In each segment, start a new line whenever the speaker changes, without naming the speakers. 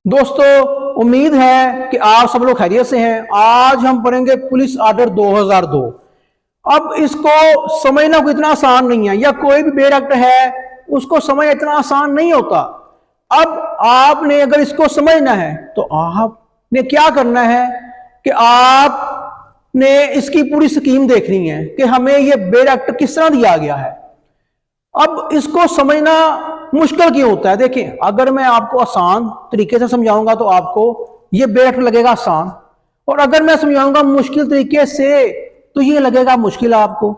दोस्तों, उम्मीद है कि आप सब लोग खैरियत से हैं। आज हम पढ़ेंगे पुलिस ऑर्डर 2002। अब इसको समझना कोई इतना आसान नहीं है, या कोई भी बेड एक्ट है उसको समझना इतना आसान नहीं होता। अब आपने अगर इसको समझना है तो आपने क्या करना है कि आपने इसकी पूरी स्कीम देखनी है कि हमें ये बेड एक्ट किस तरह दिया गया है। अब इसको समझना मुश्किल क्यों होता है? देखिए, अगर मैं आपको आसान तरीके से समझाऊंगा तो आपको ये बेट लगेगा आसान, और अगर मैं समझाऊंगा मुश्किल तरीके से तो ये लगेगा मुश्किल आपको।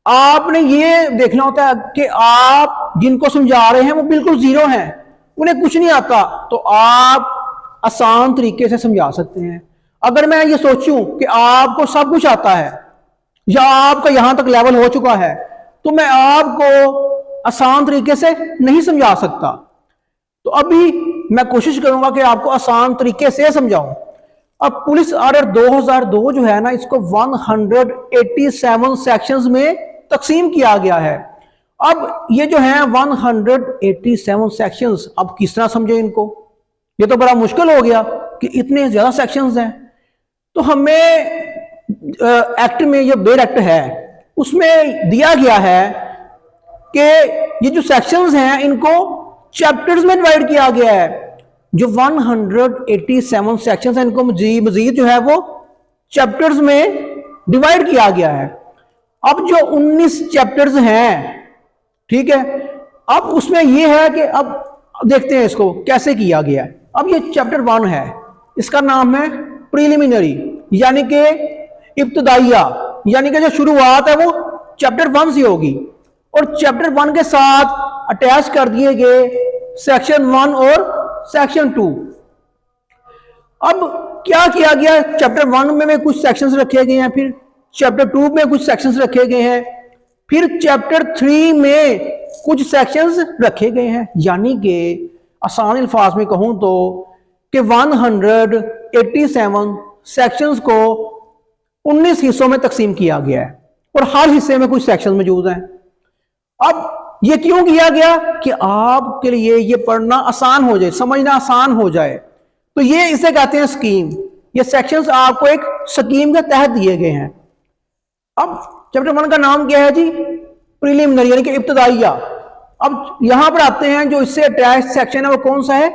आपने ये देखना होता है कि आप जिनको समझा रहे हैं वो बिल्कुल जीरो हैं, उन्हें कुछ नहीं आता, तो आप आसान तरीके से समझा सकते हैं। अगर मैं ये सोचूं कि आपको सब कुछ आता है या आपका यहां तक लेवल हो चुका है तो मैं आपको आसान तरीके से नहीं समझा सकता। तो अभी मैं कोशिश करूंगा कि आपको आसान तरीके से समझाऊं। अब पुलिस ऑर्डर 2002 जो है ना, इसको 187 सेक्शंस में तकसीम किया गया है। अब ये जो है 187 सेक्शंस, अब किस तरह समझे इनको? ये तो बड़ा मुश्किल हो गया कि इतने ज्यादा सेक्शंस हैं। तो हमें एक्ट में, जो बेड एक्ट है उसमें दिया गया है कि ये जो सेक्शंस हैं इनको चैप्टर्स में डिवाइड किया गया है। जो 187 सेक्शंस हैं इनको मजीद जो है वो चैप्टर्स में डिवाइड किया गया है। अब जो 19 चैप्टर्स हैं, ठीक है, अब उसमें ये है कि अब देखते हैं इसको कैसे किया गया है। अब ये चैप्टर 1 है, इसका नाम है प्रीलिमिनरी, यानी कि इब्तदाइया, यानी कि जो शुरुआत है वो चैप्टर 1 से होगी, और चैप्टर 1 के साथ अटैच कर दिए गए सेक्शन 1 और सेक्शन 2। अब क्या किया गया? चैप्टर 1 में कुछ सेक्शंस रखे गए हैं, फिर चैप्टर 2 में कुछ सेक्शंस रखे गए हैं, फिर चैप्टर 3 में कुछ सेक्शंस रखे गए हैं। यानी कि आसान अल्फाज में कहूं तो कि 187 सेक्शंस को 19 हिस्सों में तकसीम किया गया है, और हर हिस्से में कुछ सेक्शन मौजूद हैं। अब ये क्यों किया गया? कि आपके लिए ये पढ़ना आसान हो जाए, समझना आसान हो जाए। तो ये इसे कहते हैं स्कीम। ये सेक्शंस आपको एक स्कीम के तहत दिए गए हैं। अब चैप्टर 1 का नाम क्या है जी? प्रीलिमिनरी, यानी कि इब्तदाइया। अब यहां पर आते हैं, जो इससे अटैच सेक्शन है वो कौन सा है?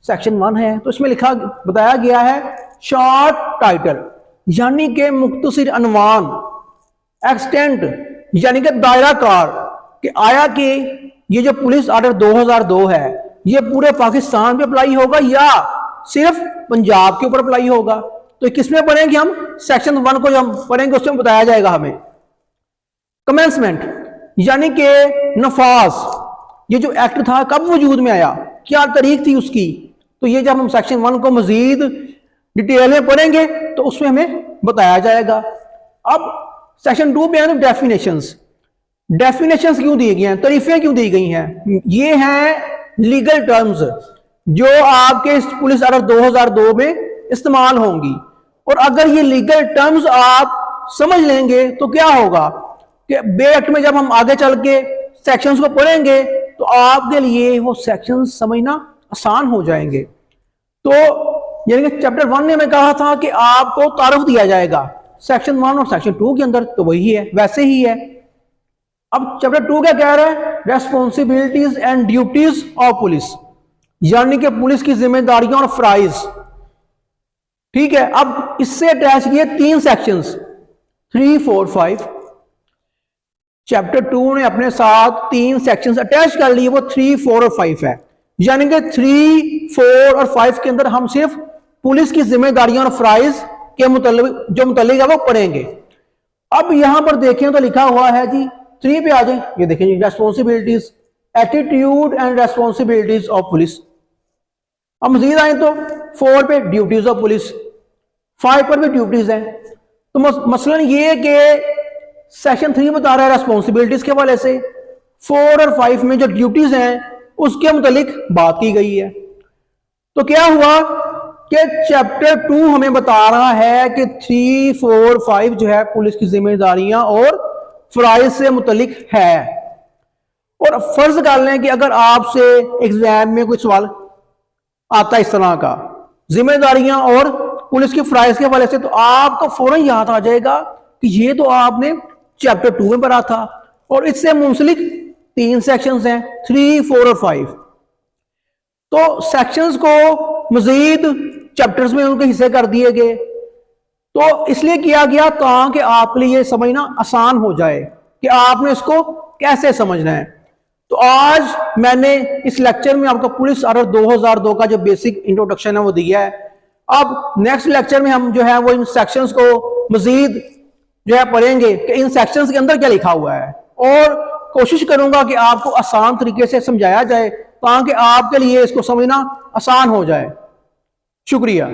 सेक्शन 1 है। तो इसमें लिखा बताया गया है शॉर्ट टाइटल, यानी कि मुख्तसर अनवान, एक्सटेंट यानी कि दायरा कार, कि आया कि ये जो पुलिस ऑर्डर 2002 है ये पूरे पाकिस्तान पे अप्लाई होगा या सिर्फ पंजाब के ऊपर अप्लाई होगा। तो किसमें पढ़ेंगे हम? सेक्शन 1 को जो हम पढ़ेंगे उसमें बताया जाएगा हमें। कमेंसमेंट यानी कि नफाज, ये जो एक्ट था कब वजूद में आया, क्या तारीख थी उसकी, तो ये जब हम सेक्शन 1 को मजीद डिटेल में पढ़ेंगे तो उसमें हमें बताया जाएगा। अब सेक्शन 2 में है डेफिनेशंस। डेफिनेशंस क्यों दी गई हैं, तारीफें क्यों दी गई हैं? ये हैं लीगल टर्म्स जो आपके पुलिस ऑर्डर 2002 में इस्तेमाल होंगी, और अगर ये लीगल टर्म्स आप समझ लेंगे तो क्या होगा कि बे एक्ट में जब हम आगे चल के सेक्शंस को पढ़ेंगे तो आपके लिए वो सेक्शंस समझना आसान हो जाएंगे। तो यानी कि चैप्टर 1 में मैं कहा था कि आपको तारुफ दिया जाएगा सेक्शन 1 और सेक्शन 2 के अंदर, तो वही है, वैसे ही है। अब चैप्टर 2 क्या कह रहा है? Responsibilities and duties of police, यानी कि पुलिस की जिम्मेदारियां और फ्राइज। ठीक है, अब इससे अटैच किए 3 सेक्शंस 3, 4, 5। चैप्टर 2 ने अपने साथ 3 सेक्शंस अटैच कर लिए, वो 3, 4 और 5 है। यानी कि 3, 4 और 5 के अंदर हम सिर्फ पुलिस की जिम्मेदारियां और फ्राइज के मुतल्लिक है वो पढ़ेंगे। अब यहां पर देखें तो लिखा हुआ है जी, 3 पे आ जाए, ये देखें जी, responsibilities, attitude and responsibilities of police. अब मजीद आए तो 4 पे ड्यूटीज ऑफ पुलिस, 5 पर भी ड्यूटीज हैं। तो मसलन ये कि सेक्शन 3 बता रहा है रेस्पॉन्सिबिलिटीज के हवाले से, 4 और 5 में जो ड्यूटीज हैं उसके मुतालिक बात की गई है। तो क्या हुआ कि चैप्टर 2 हमें बता रहा है कि 3, 4, 5 जो है पुलिस की जिम्मेदारियां और फ्राइज से मुतालिक है। और फर्ज कर लें कि अगर आपसे एग्जाम में कोई सवाल आता है इस तरह का, जिम्मेदारियां और पुलिस की फराइज के हवाले से, तो आपको फौरन याद आ जाएगा कि ये तो आपने चैप्टर 2 में पढ़ा था। और इससे मुंसलिक 3 सेक्शंस हैं, 3, 4 और 5। तो सेक्शंस को मजीद चैप्टर्स में उनके हिस्से कर दिए गए। तो इसलिए किया गया ताकि आपके लिए समझना आसान हो जाए कि आपने इसको कैसे समझना है। तो आज मैंने इस लेक्चर में आपको पुलिस ऑर्डर 2002 का जो बेसिक इंट्रोडक्शन है वो दिया है। अब नेक्स्ट लेक्चर में हम जो है वो इन सेक्शंस को मजीद जो है पढ़ेंगे कि इन सेक्शंस के अंदर क्या लिखा हुआ है, और कोशिश करूंगा कि आपको आसान तरीके से समझाया जाए ताकि आपके लिए इसको समझना आसान हो जाए। शुक्रिया।